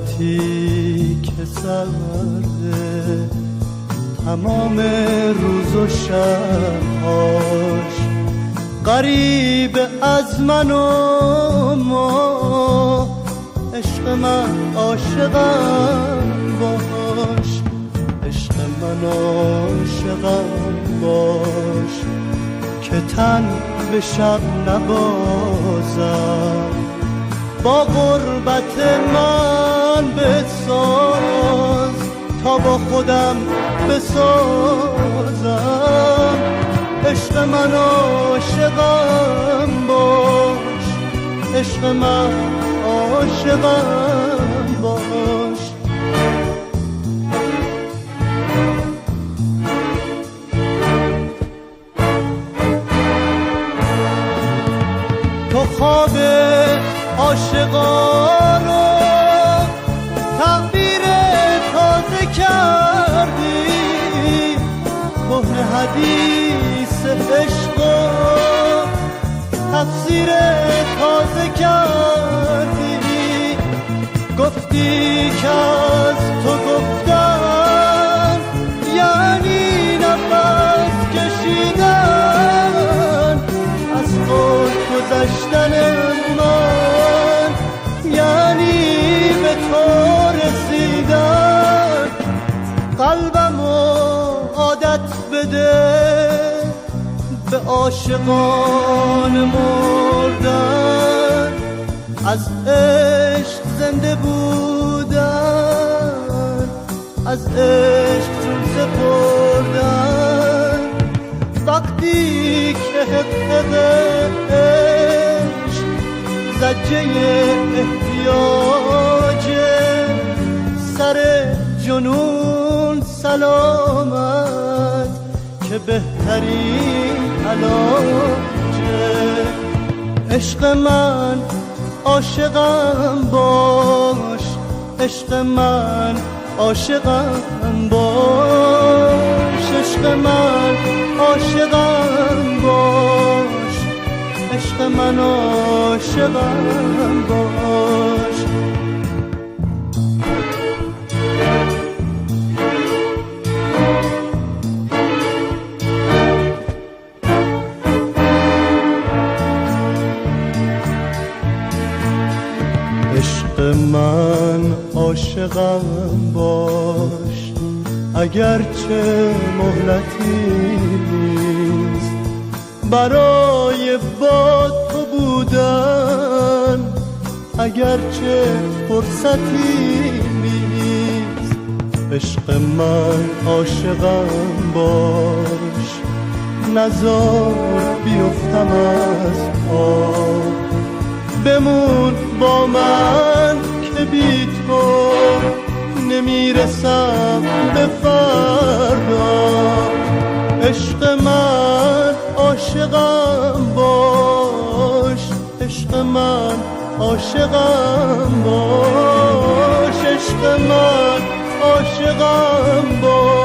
مدتی که سرده تمام روز و شبهاش غریب از من و ما، عشق من عاشقم باش، عشق من عاشقم باش، که تن به شب نبازم، با غربت من بساز تا با خودم بسازم. عشق من عاشقم باش، عشق من عاشقم باش. تو خواب عاشقانو تعبیر تازه کردی، کهنه حدیث عشقو تفسیر تازه کردی. گفتی که از تو گفتن یعنی نفس کشیدن، از خود گذشتن من یعنی به تو رسیدن. قلبمو عادت بده به عاشقان مردن، از عشق زنده بودن، از عشق جون سپردن. وقتی که حقیق عشق زجه احتیاجه، سر جنون سلامت که بهترین علاجه. عشق من عاشقم باش، عشق من عاشقم باش، عشق من عاشقم باش، عشق من عاشقم باش. عشق من عاشقم باش، اگرچه مهلتی نیست برای با تو بودن، اگرچه فرصتی نیست. عشق من عاشقم باش، نزار بیفتم از پا، بمون با من که بی تو نمیرسم به فردا. عشق من عاشقم باش، عشق من عاشقم باش، عشق من عاشقم باش.